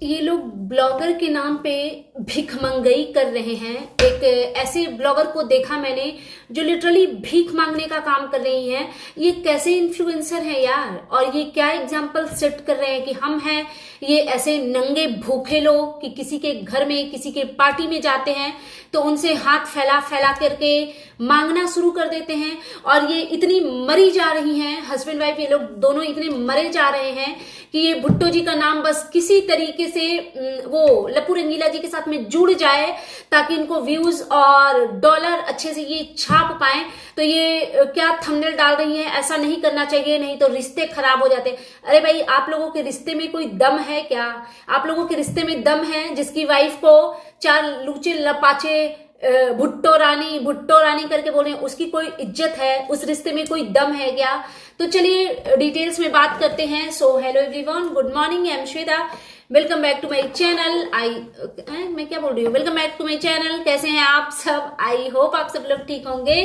ये लोग ब्लॉगर के नाम पे भिखमंगई कर रहे हैं। एक ऐसे ब्लॉगर को देखा मैंने जो लिटरली भीख मांगने का काम कर रही हैं। ये कैसे इन्फ्लुएंसर हैं यार, और ये क्या एग्जाम्पल सेट कर रहे हैं कि हम हैं ये ऐसे नंगे भूखे लोग कि किसी के घर में किसी के पार्टी में जाते हैं तो उनसे हाथ फैला फैला करके मांगना शुरू कर देते हैं। और ये इतनी मरी जा रही हैं, हस्बैंड वाइफ ये लोग दोनों इतने मरे जा रहे हैं कि ये भुट्टो जी का नाम बस किसी तरीके से वो लप्पू रंगीला जी के साथ में जुड़ जाए ताकि इनको व्यूज और डॉलर अच्छे से ये छाप पाए। तो ये क्या थंबनेल डाल रही है, ऐसा नहीं करना चाहिए, नहीं तो रिश्ते खराब हो जाते। अरे भाई, आप लोगों के रिश्ते में कोई दम है क्या? आप लोगों के रिश्ते में दम है जिसकी वाइफ को चार लूचे लपाचे भुट्टो रानी करके बोल रहे हैं, उसकी कोई इज्जत है? उस रिश्ते में कोई दम है क्या? तो चलिए डिटेल्स में बात करते हैं। So hello everyone, good morning, I am Shweta, welcome back to my channel. मैं क्या बोल रही हूँ, welcome back to my channel. कैसे हैं आप सब? आई होप आप सब लोग ठीक होंगे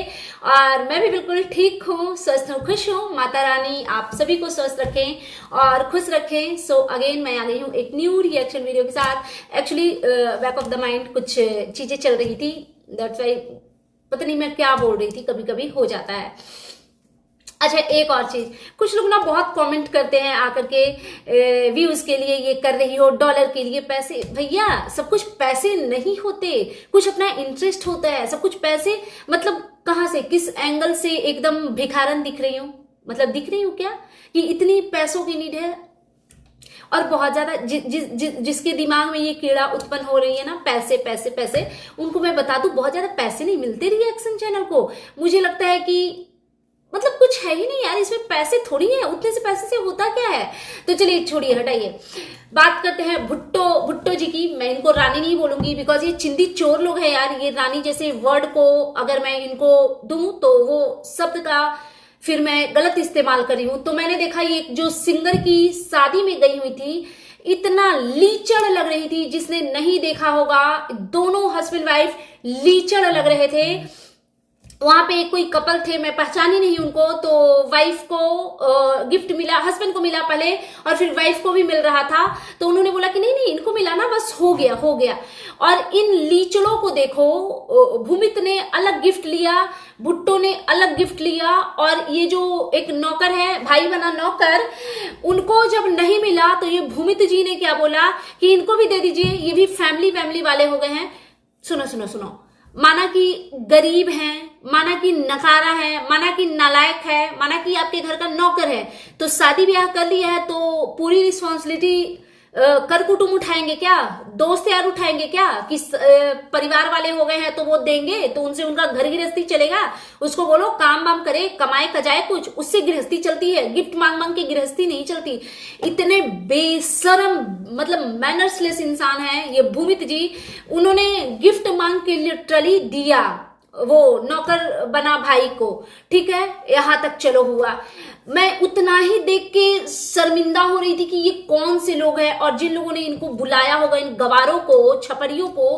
और मैं भी बिल्कुल ठीक हूँ, स्वस्थ हूँ, खुश हूँ। माता रानी आप सभी को स्वस्थ रखें और खुश रखें। सो अगेन मैं आ गई हूँ एक न्यू रिएक्शन वीडियो के साथ। Actually back of the mind कुछ चीजें चल रही थी, दैट्स वाई पता नहीं मैं क्या बोल रही थी, कभी कभी हो जाता है। अच्छा, एक और चीज, कुछ लोग ना बहुत कमेंट करते हैं आकर के व्यूज के लिए ये कर रही हो, डॉलर के लिए पैसे। भैया, सब कुछ पैसे नहीं होते, कुछ अपना इंटरेस्ट होता है। सब कुछ पैसे मतलब कहाँ से, किस एंगल से एकदम भिखारन दिख रही हूँ? मतलब दिख रही हूँ क्या कि इतनी पैसों की नीड है? और बहुत ज्यादा जिसके दिमाग में ये कीड़ा उत्पन्न हो रही है ना, पैसे पैसे पैसे, उनको मैं बता दूं बहुत ज्यादा पैसे नहीं मिलते रिएक्शन चैनल को। मुझे लगता है कि मतलब कुछ है ही नहीं यार, इसमें पैसे थोड़ी है, उतने से पैसे से होता क्या है? तो चलिए छोड़िए, हटाइए, बात करते हैं भुट्टो जी की। मैं इनको रानी नहीं बोलूंगी बिकॉज ये चिंदी चोर लोग हैं यार। ये रानी जैसे वर्ड को अगर मैं इनको दूं तो वो शब्द का फिर मैं गलत इस्तेमाल कर रही हूं। तो मैंने देखा ये जो सिंगर की शादी में गई हुई थी, इतना लीचड़ लग रही थी, जिसने नहीं देखा होगा, दोनों हस्बैंड वाइफ लीचड़ लग रहे थे। वहां पे कोई कपल थे, मैं पहचानी नहीं उनको। तो वाइफ को गिफ्ट मिला, हस्बैंड को मिला पहले और फिर वाइफ को भी मिल रहा था। तो उन्होंने बोला कि नहीं नहीं, इनको मिला ना, बस हो गया हो गया। और इन लीचड़ों को देखो, भूमित ने अलग गिफ्ट लिया, भुट्टो ने अलग गिफ्ट लिया, और ये जो एक नौकर है, भाई बना नौकर, उनको जब नहीं मिला तो ये भूमित जी ने क्या बोला कि इनको भी दे दीजिए, ये भी फैमिली वाले हो गए हैं। सुनो सुनो सुनो, माना कि गरीब हैं, माना कि नकारा है, माना कि नालायक है, माना कि आपके घर का नौकर है, तो शादी ब्याह कर लिया है तो पूरी रिस्पॉन्सिबिलिटी कर कुटुंब उठाएंगे क्या? दोस्त यार उठाएंगे क्या? कि परिवार वाले हो गए हैं तो वो देंगे, तो उनसे उनका घर गृहस्थी चलेगा? उसको बोलो काम वाम करे, कमाए कजाए कुछ, उससे गृहस्थी चलती है। गिफ्ट मांग मांग के गृहस्थी नहीं चलती। इतने बेशरम मतलब मैनर्सलेस इंसान है ये भूमित जी। उन्होंने गिफ्ट मांग के लिटरली दिया वो नौकर बना भाई को, ठीक है, यहां तक चलो हुआ। मैं उतना ही देख के शर्मिंदा हो रही थी कि ये कौन से लोग हैं, और जिन लोगों ने इनको बुलाया होगा, इन गवारों को, छपरियों को,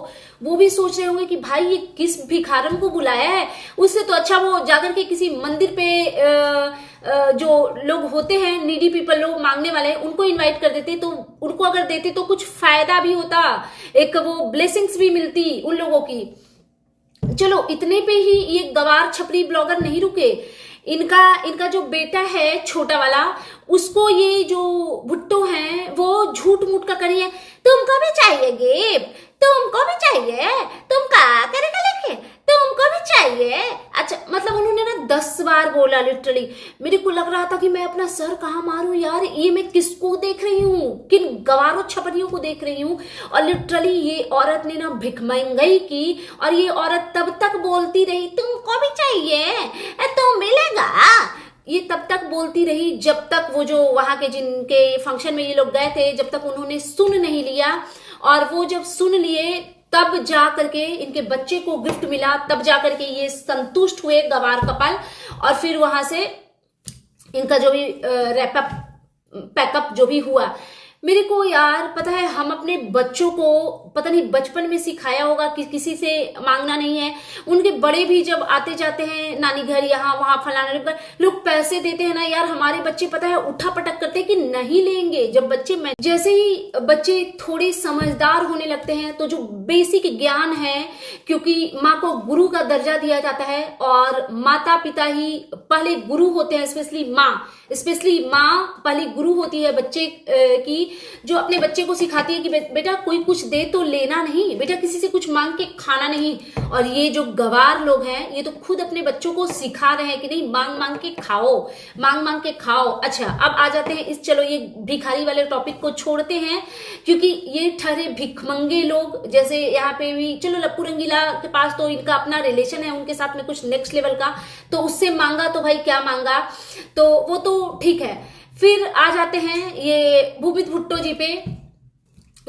वो भी सोच रहे होंगे कि भाई ये किस भिखारन को बुलाया है। उससे तो अच्छा वो जाकर के किसी मंदिर पे जो लोग होते हैं, नीडी पीपल, लोग मांगने वाले, उनको इनवाइट कर देते, तो उनको अगर देते तो कुछ फायदा भी होता, एक वो ब्लेसिंग्स भी मिलती उन लोगों की। चलो, इतने पे ही ये गवार छपरी ब्लॉगर नहीं रुके। इनका जो बेटा है छोटा वाला, उसको ये जो भुट्टो हैं वो झूठ मूठ का करिए, तुमको भी चाहिए गिफ्ट, तुमको भी चाहिए, तुम क्या करेगा लेके, तुमको भी चाहिए। अच्छा, मतलब उन्होंने ना 10 बार बोला लिटरली। मेरे को लग रहा था कि मैं अपना सर कहाँ मारूं यार, ये मैं किसको देख रही हूँ, किन गवारों छपरियों को देख रही हूँ। और लिटरली ये औरत ने ना भिखमंगई की, और ये औरत तब तक बोलती रही, तुमको भी चाहिए तो मिलेगा। ये तब तक बोलती रही जब तक वो जो वहां के जिनके फंक्शन में ये लोग गए थे, जब तक उन्होंने सुन नहीं लिया। और वो जब सुन लिए तब जा करके इनके बच्चे को गिफ्ट मिला, तब जा करके ये संतुष्ट हुए गवार कपल। और फिर वहां से इनका जो भी रैपअप पैकअप जो भी हुआ, मेरे को यार पता है, हम अपने बच्चों को पता नहीं बचपन में सिखाया होगा कि किसी से मांगना नहीं है। उनके बड़े भी जब आते जाते हैं नानी घर, यहाँ वहां फलाने पर लोग पैसे देते हैं ना यार, हमारे बच्चे पता है उठा पटक करते हैं कि नहीं लेंगे। जब बच्चे जैसे ही बच्चे थोड़े समझदार होने लगते हैं तो जो बेसिक ज्ञान है, क्योंकि माँ को गुरु का दर्जा दिया जाता है और माता पिता ही पहले गुरु होते हैं, स्पेशली माँ पहली गुरु होती है बच्चे की, जो अपने बच्चे को सिखाती है कि बेटा कोई कुछ दे तो लेना नहीं, बेटा किसी से कुछ मांग के खाना नहीं। और ये जो गवार लोग हैं ये तो खुद अपने बच्चों को सिखा रहे हैं कि नहीं, मांग मांग के खाओ, मांग मांग के खाओ। अच्छा, अब आ जाते हैं चलो ये भिखारी वाले टॉपिक को छोड़ते हैं, क्योंकि ये ठहरे भिखमंगे लोग। जैसे यहाँ पे भी चलो लप्पू रंगीला के पास तो इनका अपना रिलेशन है उनके साथ में कुछ नेक्स्ट लेवल का, तो उससे मांगा तो भाई क्या मांगा, तो वो तो ठीक है। फिर आ जाते हैं ये भूमित भुट्टो जी पे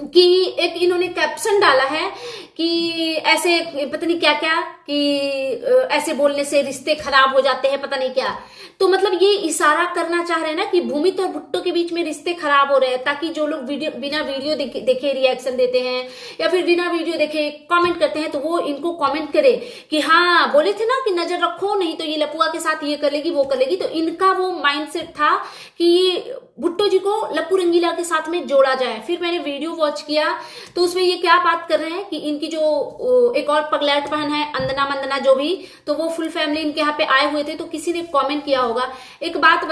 कि एक इन्होंने कैप्शन डाला है कि ऐसे पता नहीं क्या क्या, कि ऐसे बोलने से रिश्ते खराब हो जाते हैं, पता नहीं क्या। तो मतलब ये इशारा करना चाह रहे हैं ना कि भूमित और भुट्टो के बीच में रिश्ते खराब हो रहे हैं, ताकि जो लोग बिना वीडियो देखे रिएक्शन देते हैं या फिर बिना वीडियो देखे कमेंट करते हैं, तो वो इनको कमेंट करे कि हाँ बोले थे ना कि नजर रखो, नहीं तो ये लपुआ के साथ ये कर लेगी वो कर लेगी। तो इनका वो माइंडसेट था कि ये भुट्टो जी को लप्पू रंगीला के साथ में जोड़ा जाए। फिर मैंने वीडियो वॉच किया तो उसमें ये क्या बात कर रहे हैं कि इनकी जो एक और पगलैट बहन है अंदना जो भी, तो वो फुल फैमिली इनके यहाँ पे आए हुए थे, तो किसी ने कमेंट किया होगा, एक बात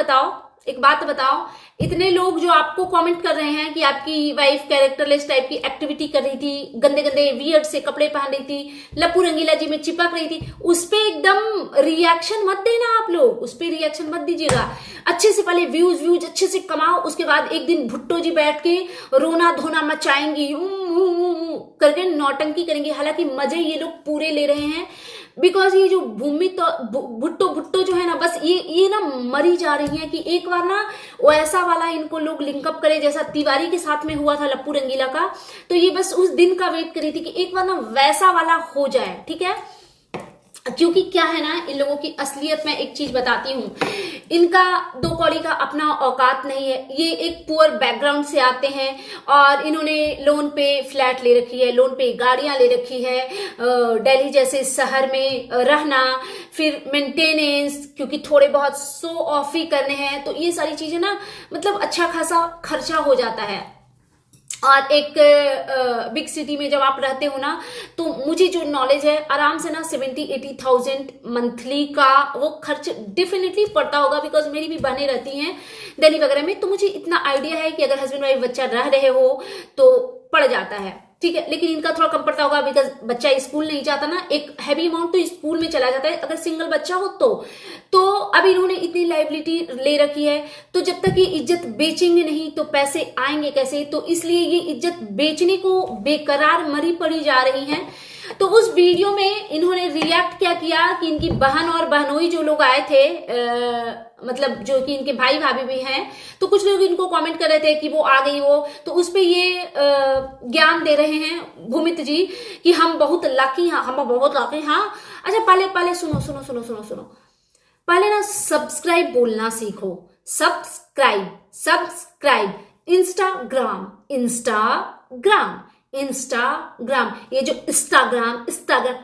बताओ, इतने लोग जो आपको कमेंट कर रहे हैं कि आपकी वाइफ कैरेक्टरलेस टाइप की एक्टिविटी कर रही थी, गंदे गंदे वियर्ड से कपड़े पहन रही थी, लप्पू रंगीला जी में चिपक रही थी, उस पे एकदम रिएक्शन मत देना आप लोग, उस पे रिएक्शन मत दीजिएगा। अच्छे से पहले व्यूज अच्छे से कमाओ, उसके बाद एक दिन भुट्टो जी बैठ के रोना धोना मचाएंगी, करके नौटंकी करेंगे। हालांकि मजे ये लोग पूरे ले रहे हैं, बिकॉज ये जो भूमित भुट्टो जो है ना, बस ये ना मरी जा रही है कि एक बार ना वैसा वाला इनको लोग लिंकअप करे जैसा तिवारी के साथ में हुआ था लप्पू रंगीला का। तो ये बस उस दिन का वेट करी थी कि एक बार ना वैसा वाला हो जाए, ठीक है। क्योंकि क्या है ना, इन लोगों की असलियत मैं एक चीज बताती हूँ, इनका दो कौड़ी का अपना औकात नहीं है। ये एक पुअर बैकग्राउंड से आते हैं और इन्होंने लोन पे फ्लैट ले रखी है, लोन पे गाड़ियां ले रखी है, दिल्ली जैसे शहर में रहना, फिर मेंटेनेंस, क्योंकि थोड़े बहुत शो ऑफ ही करने हैं, तो ये सारी चीजें ना मतलब अच्छा खासा खर्चा हो जाता है। और एक बिग सिटी में जब आप रहते हो ना, तो मुझे जो नॉलेज है आराम से ना 70-80,000 मंथली का वो खर्च डेफिनेटली पड़ता होगा, बिकॉज मेरी भी बहनें रहती हैं दिल्ली वगैरह में, तो मुझे इतना आइडिया है कि अगर हस्बैंड वाइफ बच्चा रह रहे हो तो पड़ जाता है, ठीक है। लेकिन इनका थोड़ा कम पड़ता होगा बिकॉज बच्चा स्कूल नहीं जाता ना, एक हैवी अमाउंट तो स्कूल में चला जाता है अगर सिंगल बच्चा हो तो अब इन्होंने इतनी लाइबिलिटी ले रखी है, तो जब तक ये इज्जत बेचेंगे नहीं तो पैसे आएंगे कैसे, तो इसलिए ये इज्जत बेचने को बेकरार मरी पड़ी जा रही हैं। तो उस वीडियो में इन्होंने रिएक्ट क्या किया कि इनकी बहन और बहनोई जो लोग आए थे, मतलब जो कि इनके भाई भाभी भी हैं, तो कुछ लोग इनको कमेंट कर रहे थे कि वो आ गई वो, तो उस पे ये ज्ञान दे रहे हैं भूमित जी कि हम बहुत लकी हैं, हम बहुत लकी। हाँ अच्छा, पहले सुनो, पहले ना सब्सक्राइब बोलना सीखो, सब्सक्राइब। इंस्टाग्राम, ये जो इंस्टाग्राम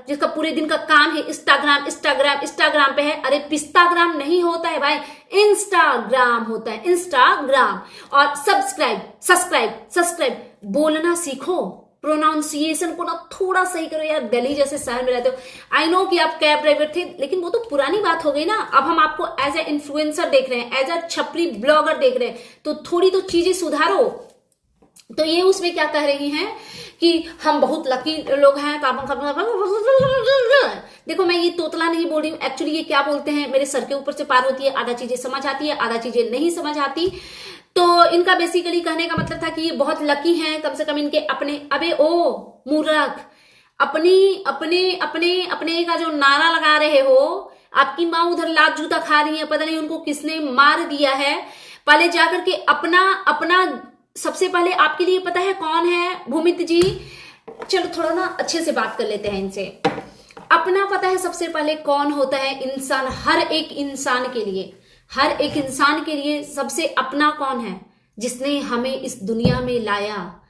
जिसका पूरे दिन का काम है इंस्टाग्राम पे है, अरे पिस्ताग्राम नहीं होता है भाई, इंस्टाग्राम होता है, इंस्टाग्राम। और सब्सक्राइब बोलना सीखो, प्रोनाउंसिएशन को ना थोड़ा सही करो यार, दिल्ली जैसे शहर में रहते हो। आई नो कि आप कैब ड्राइवर थे, लेकिन वो तो पुरानी बात हो गई ना, अब हम आपको एज ए इन्फ्लुएंसर देख रहे हैं, एज ए छपरी ब्लॉगर देख रहे हैं, तो थोड़ी तो चीजें सुधारो। तो ये उसमें क्या कह रही हैं कि हम बहुत लकी लोग हैं। देखो मैं ये तोतला नहीं बोल रही हूँ, एक्चुअली ये क्या बोलते हैं मेरे सर के ऊपर से पार होती है, आधा चीजें समझ आती है, आधा चीजें नहीं समझ आती। तो इनका बेसिकली कहने का मतलब था कि ये बहुत लकी हैं, कम से कम इनके अपने, अबे ओ मूर्ख, अपने का जो नारा लगा रहे हो, आपकी माँ उधर लात जूता खा रही है, पता नहीं उनको किसने मार दिया है। पहले जाकर के अपना सबसे पहले आपके लिए पता है कौन है भूमित जी, चलो थोड़ा ना अच्छे से बात कर लेते हैं इनसे। अपना पता है सबसे पहले कौन होता है इंसान, हर एक इंसान के लिए सबसे अपना कौन है, जिसने हमें इस दुनिया में लाया,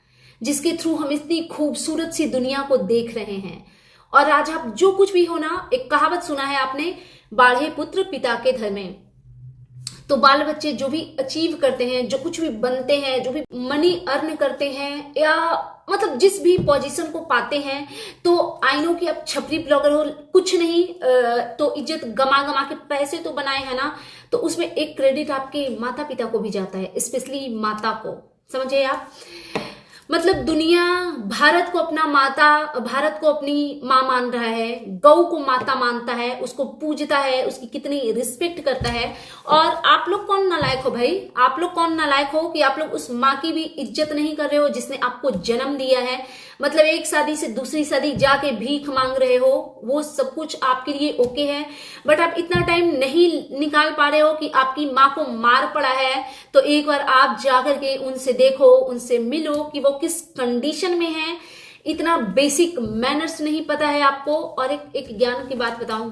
जिसके थ्रू हम इतनी खूबसूरत सी दुनिया को देख रहे हैं। और आज आप जो कुछ भी हो ना, एक कहावत सुना है आपने, बाढ़े पुत्र पिता के घर में। तो बाल बच्चे जो भी अचीव करते हैं, जो कुछ भी बनते हैं, जो भी मनी अर्न करते हैं, या मतलब जिस भी पोजीशन को पाते हैं, तो आई नो कि आप छपरी ब्लॉगर हो, कुछ नहीं तो इज्जत गमा गमा के पैसे तो बनाए हैं ना, तो उसमें एक क्रेडिट आपके माता पिता को भी जाता है, स्पेशली माता को। समझे आप? मतलब दुनिया भारत को अपना माता, भारत को अपनी माँ मान रहा है, गौ को माता मानता है, उसको पूजता है, उसकी कितनी रिस्पेक्ट करता है। और आप लोग कौन नालायक हो भाई? आप लोग कौन नालायक हो कि आप लोग उस माँ की भी इज्जत नहीं कर रहे हो जिसने आपको जन्म दिया है? मतलब एक शादी से दूसरी शादी जाके भीख मांग रहे हो, वो सब कुछ आपके लिए ओके है, बट आप इतना टाइम नहीं निकाल पा रहे हो कि आपकी माँ को मार पड़ा है, तो एक बार आप जाकर के उनसे देखो, उनसे मिलो कि वो किस कंडीशन में है। इतना बेसिक मैनर्स नहीं पता है आपको। और एक ज्ञान की बात बताऊं,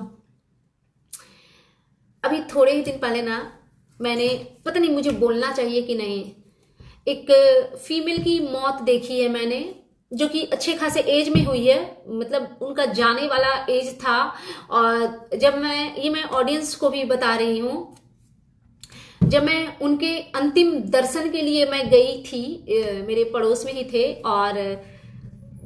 अभी थोड़े ही दिन पहले ना मैंने, पता नहीं मुझे बोलना चाहिए कि नहीं, एक फीमेल की मौत देखी है मैंने, जो कि अच्छे खासे एज में हुई है, मतलब उनका जाने वाला एज था। और जब मैं ऑडियंस को भी बता रही हूं, जब मैं उनके अंतिम दर्शन के लिए मैं गई थी, मेरे पड़ोस में ही थे, और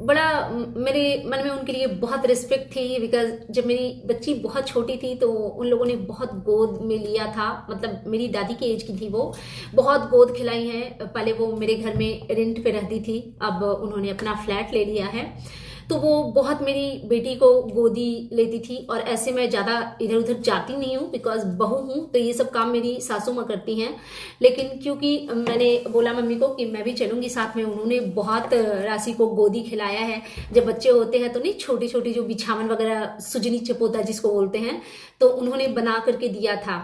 बड़ा मेरे मन में उनके लिए बहुत रिस्पेक्ट थी, बिकॉज जब मेरी बच्ची बहुत छोटी थी तो उन लोगों ने बहुत गोद में लिया था, मतलब मेरी दादी के एज की थी वो, बहुत गोद खिलाई है। पहले वो मेरे घर में रेंट पे रहती थी, अब उन्होंने अपना फ्लैट ले लिया है, तो वो बहुत मेरी बेटी को गोदी लेती थी। और ऐसे मैं ज़्यादा इधर उधर जाती नहीं हूँ, बिकॉज बहू हूँ, तो ये सब काम मेरी सासू माँ करती हैं। लेकिन क्योंकि मैंने बोला मम्मी को कि मैं भी चलूंगी साथ में, उन्होंने बहुत राशि को गोदी खिलाया है। जब बच्चे होते हैं तो नहीं, छोटी छोटी जो बिछावन वगैरह, सुजनी चपोता जिसको बोलते हैं, तो उन्होंने बना करके दिया था।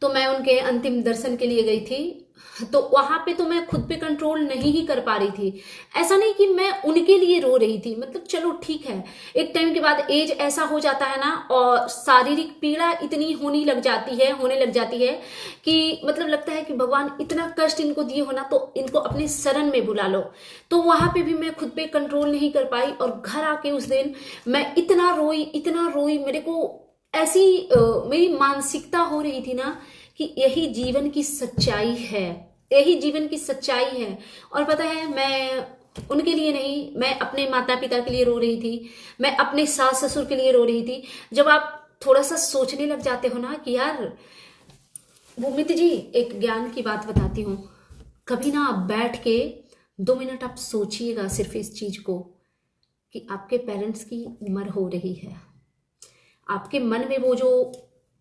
तो मैं उनके अंतिम दर्शन के लिए गई थी, तो वहां पे तो मैं खुद पे कंट्रोल नहीं ही कर पा रही थी। ऐसा नहीं कि मैं उनके लिए रो रही थी, मतलब चलो ठीक है, एक टाइम के बाद एज ऐसा हो जाता है ना, और शारीरिक पीड़ा इतनी होने लग जाती है कि मतलब लगता है कि भगवान इतना कष्ट इनको दिए हो ना, तो इनको अपने शरण में बुला लो। तो वहां पे भी मैं खुद पे कंट्रोल नहीं कर पाई, और घर आके उस दिन मैं इतना रोई, मेरे को ऐसी मेरी मानसिकता हो रही थी ना कि यही जीवन की सच्चाई है, यही जीवन की सच्चाई है। और पता है, मैं उनके लिए नहीं, मैं अपने माता पिता के लिए रो रही थी, मैं अपने सास ससुर के लिए रो रही थी। जब आप थोड़ा सा सोचने लग जाते हो ना कि यार, भूमिति जी एक ज्ञान की बात बताती हूँ, कभी ना आप बैठ के 2 मिनट आप सोचिएगा सिर्फ इस चीज को कि आपके पेरेंट्स की उम्र हो रही है, आपके मन में वो जो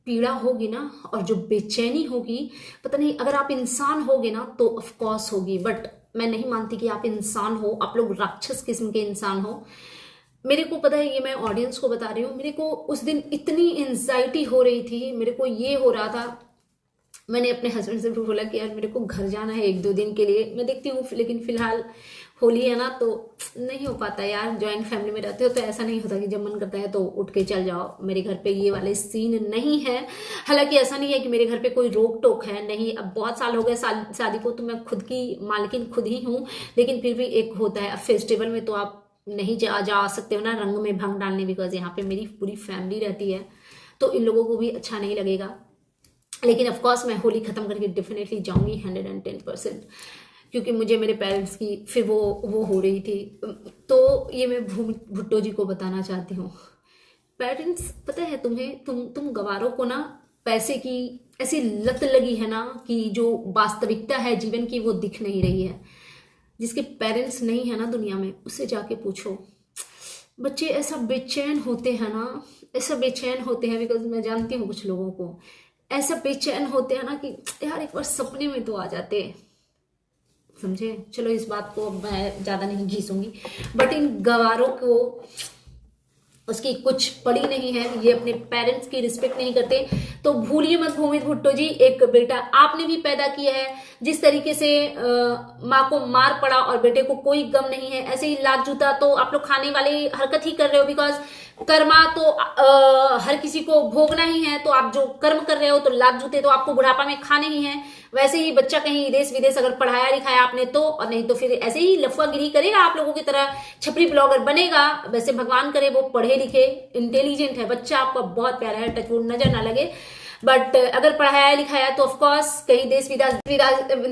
पीड़ा होगी ना, और जो बेचैनी होगी, पता नहीं, अगर आप इंसान होगे ना तो ऑफ कोर्स होगी, बट मैं नहीं मानती कि आप इंसान हो, आप लोग राक्षस किस्म के इंसान हो। मेरे को पता है, ये मैं ऑडियंस को बता रही हूँ, मेरे को उस दिन इतनी एंजाइटी हो रही थी, मेरे को ये हो रहा था, मैंने अपने हस्बैंड से भी बोला कि यार मेरे को घर जाना है 1-2 दिन के लिए, मैं देखती हूँ, लेकिन फिलहाल होली है ना, तो नहीं हो पाता यार। ज्वाइंट फैमिली में रहते हो तो ऐसा नहीं होता कि जब मन करता है तो उठ के चल जाओ। मेरे घर पे ये वाले सीन नहीं है। हालांकि ऐसा नहीं है कि मेरे घर पे कोई रोक टोक है, नहीं, अब बहुत साल हो गए शादी को, तो मैं खुद की मालकिन खुद ही हूँ, लेकिन फिर भी एक होता है, अब फेस्टिवल में तो आप नहीं जा सकते हो ना रंग में भंग डालने, बिकॉज यहाँ पे मेरी पूरी फैमिली रहती है, तो इन लोगों को भी अच्छा नहीं लगेगा। लेकिन ऑफकोर्स मैं होली खत्म करके डेफिनेटली जाऊंगी 110%, क्योंकि मुझे मेरे पेरेंट्स की फिर वो हो रही थी। तो ये मैं भुट्टो जी को बताना चाहती हूँ, पेरेंट्स, पता है तुम्हें, तुम गवारों को ना पैसे की ऐसी लत लगी है ना कि जो वास्तविकता है जीवन की वो दिख नहीं रही है। जिसके पेरेंट्स नहीं है ना दुनिया में, उससे जाके पूछो। बच्चे ऐसा बेचैन होते हैं ना, ऐसा बेचैन होते हैं, बिकॉज मैं जानती हूँ कुछ लोगों को ऐसा बेचैन होते हैं ना कि यार एक बार सपने में तो आ जाते, समझे। चलो इस बात को मैं ज्यादा नहीं घीसूंगी, बट इन गवारों को उसकी कुछ पड़ी नहीं है, ये अपने पेरेंट्स की रिस्पेक्ट नहीं करते। तो भूलिए मत भूमित भुट्टो जी, एक बेटा आपने भी पैदा किया है। जिस तरीके से माँ को मार पड़ा और बेटे को कोई गम नहीं है, ऐसे ही लात जूता तो आप लोग खाने वाले हरकत ही कर रहे हो, बिकॉज कर्मा तो हर किसी को भोगना ही है। तो आप जो कर्म कर रहे हो तो लात जूते तो आपको बुढ़ापा में खाने ही हैं। वैसे ही बच्चा कहीं देश विदेश अगर पढ़ाया लिखाया आपने तो, और नहीं तो फिर ऐसे ही लफुआगिरी करेगा, आप लोगों की तरह छपरी ब्लॉगर बनेगा। वैसे भगवान करे वो पढ़े लिखे इंटेलिजेंट है बच्चा, आपका बहुत प्यारा है, टच वुड नजर ना लगे। बट अगर पढ़ाया लिखाया तो ऑफकोर्स कहीं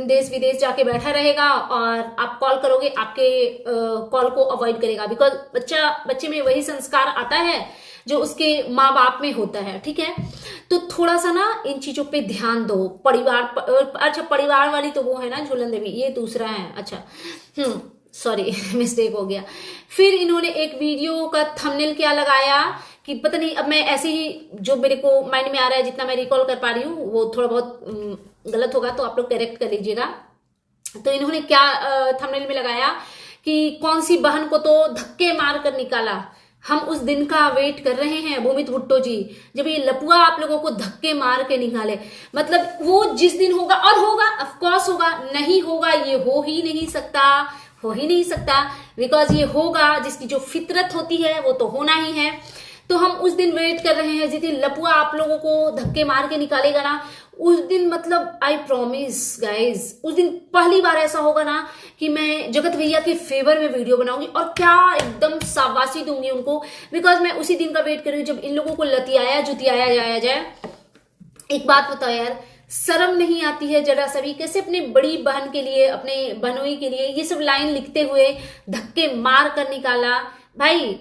देश विदेश जाके बैठा रहेगा और आप कॉल करोगे, आपके कॉल को अवॉइड करेगा, बिकॉज बच्चे में वही संस्कार आता है जो उसके माँ बाप में होता है। ठीक है, तो थोड़ा सा ना इन चीजों पे ध्यान दो। परिवार वाली तो वो है ना झूलन देवी, ये दूसरा है। अच्छा सॉरी मिस्टेक हो गया। फिर इन्होंने एक वीडियो का थंबनेल क्या लगाया कि पता नहीं, अब मैं ऐसे ही जो मेरे को माइंड में आ रहा है जितना मैं रिकॉल कर पा रही हूँ, वो थोड़ा बहुत गलत होगा तो आप लोग करेक्ट कर लीजिएगा। तो इन्होंने क्या थंबनेल में लगाया कि कौन सी बहन को तो धक्के मार कर निकाला, हम उस दिन का वेट कर रहे हैं भूमित भुट्टो जी, जब ये लपुआ आप लोगों को धक्के मार के निकाले। मतलब वो जिस दिन होगा, और होगा ऑफकोर्स होगा, नहीं होगा ये हो ही नहीं सकता, बिकॉज ये होगा, जिसकी जो फितरत होती है वो तो होना ही है। तो हम उस दिन वेट कर रहे हैं जिस दिन लपुआ आप लोगों को धक्के मार के निकालेगा ना, उस दिन मतलब आई प्रॉमिस गाइज, उस दिन पहली बार ऐसा होगा ना कि मैं जगत भैया के फेवर में वीडियो बनाऊंगी और क्या एकदम शाबाशी दूंगी उनको, बिकॉज मैं उसी दिन का वेट कर रही हूँ जब इन लोगों को लतियाया जुतियाया जाए। एक बात बताओ यार, शर्म नहीं आती है जरा सभी? कैसे अपने बड़ी बहन के लिए, अपने बहनोई के लिए ये सब लाइन लिखते हुए धक्के मार कर निकाला। भाई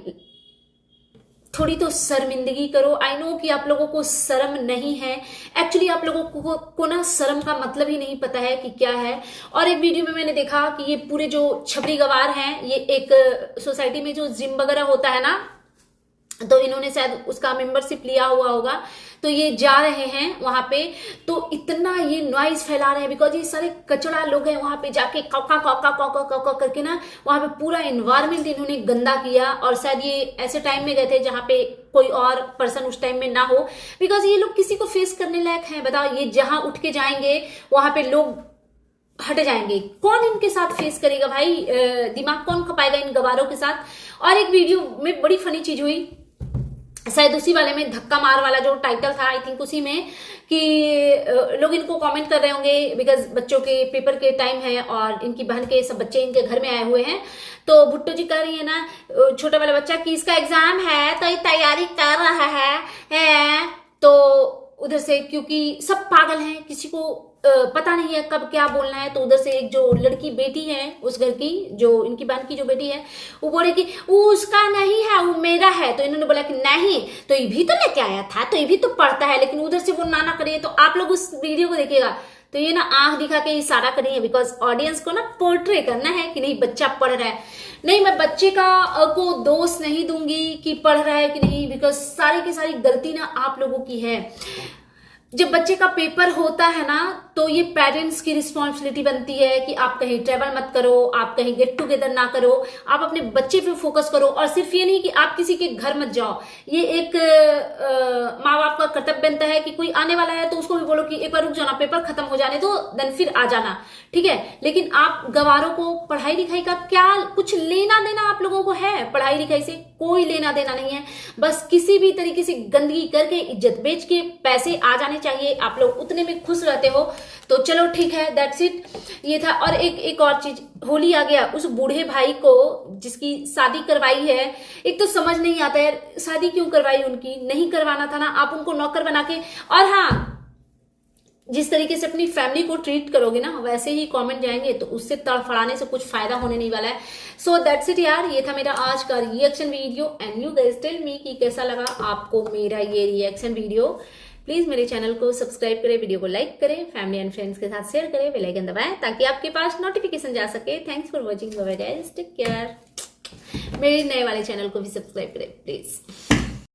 थोड़ी तो शर्मिंदगी करो। आई नो कि आप लोगों को शर्म नहीं है, एक्चुअली आप लोगों को ना शर्म का मतलब ही नहीं पता है कि क्या है। और एक वीडियो में मैंने देखा कि ये पूरे जो छपरी गवार हैं, ये एक सोसाइटी में जो जिम वगैरह होता है ना, तो इन्होंने शायद उसका मेंबरशिप लिया हुआ होगा, तो ये जा रहे हैं वहां पे, तो इतना ये नॉइज फैला रहे हैं बिकॉज ये सारे कचड़ा लोग हैं वहां पे जाके कौका कौका कौका कौका करके ना वहां पे पूरा एनवायरमेंट इन्होंने गंदा किया। और शायद ये ऐसे टाइम में गए थे जहां पे कोई और पर्सन उस टाइम में ना हो, बिकॉज ये लोग किसी को फेस करने लायक हैं? बताओ, ये जहां उठ के जाएंगे वहां पे लोग हट जाएंगे, कौन इनके साथ फेस करेगा भाई? दिमाग कौन खपाएगा इन गवारों के साथ? और एक वीडियो में बड़ी फनी चीज हुई, शायद उसी वाले में धक्का मार वाला जो टाइटल था, आई थिंक उसी में, कि लोग इनको कमेंट कर रहे होंगे बिकॉज बच्चों के पेपर के टाइम है और इनकी बहन के सब बच्चे इनके घर में आए हुए हैं। तो भुट्टो जी कह रही है ना छोटा वाला बच्चा कि इसका एग्जाम है तो ये तैयारी कर रहा है। तो उधर से क्योंकि सब पागल हैं, किसी को पता नहीं है कब क्या बोलना है, तो उधर से एक जो लड़की बेटी है उस घर की, जो इनकी बहन की जो बेटी है, वो बोले कि वो उसका नहीं है वो मेरा है। तो इन्होंने बोला कि नहीं तो ये भी तो लेके आया था, तो ये भी तो पढ़ता है, लेकिन उधर से वो ना करिए। तो आप लोग उस वीडियो को देखिएगा तो ये ना आंख दिखा के इशारा करिए, बिकॉज ऑडियंस को ना पोर्ट्रे करना है कि नहीं बच्चा पढ़ रहा है। नहीं, मैं बच्चे को दोष नहीं दूंगी कि पढ़ रहा है कि नहीं, बिकॉज सारी की सारी गलती ना आप लोगों की है। जब बच्चे का पेपर होता है ना तो ये पेरेंट्स की रिस्पॉन्सिबिलिटी बनती है कि आप कहीं ट्रेवल मत करो, आप कहीं गेट टुगेदर ना करो, आप अपने बच्चे पे फोकस करो। और सिर्फ ये नहीं कि आप किसी के घर मत जाओ, ये एक माँ बाप का कर्तव्य बनता है कि कोई आने वाला है तो उसको भी बोलो कि एक बार रुक जाना, पेपर खत्म हो जाने दो, देन फिर आ जाना, ठीक है। लेकिन आप गवारों को पढ़ाई लिखाई का क्या कुछ लेना देना आप लोगों को है? पढ़ाई लिखाई से कोई लेना देना नहीं है, बस किसी भी तरीके से गंदगी करके इज्जत बेच के पैसे आ जाने चाहिए, आप लोग उतने में खुश रहते हो। तो चलो ठीक है, दैट्स इट, ये था। और एक और चीज, होली आ गया, उस बूढ़े भाई को जिसकी शादी करवाई है, एक तो समझ नहीं आता है शादी क्यों करवाई, उनकी नहीं करवाना था ना, आप उनको नौकर बना के। और हाँ, जिस तरीके से अपनी फैमिली को ट्रीट करोगे ना वैसे ही कमेंट जाएंगे, तो उससे तड़फड़ाने से कुछ फायदा होने नहीं वाला है। सो दैट्स इट यार, ये था मेरा आज का reaction video and you guys tell me कि कैसा लगा आपको मेरा ये रिएक्शन वीडियो। प्लीज मेरे चैनल को सब्सक्राइब करें, वीडियो को लाइक करें, फैमिली एंड फ्रेंड्स के साथ शेयर करें, बेल आइकन दबाएं ताकि आपके पास नोटिफिकेशन जा सके। Thanks for watching, bye bye guys, take care. मेरे नए वाले चैनल को भी सब्सक्राइब करें प्लीज।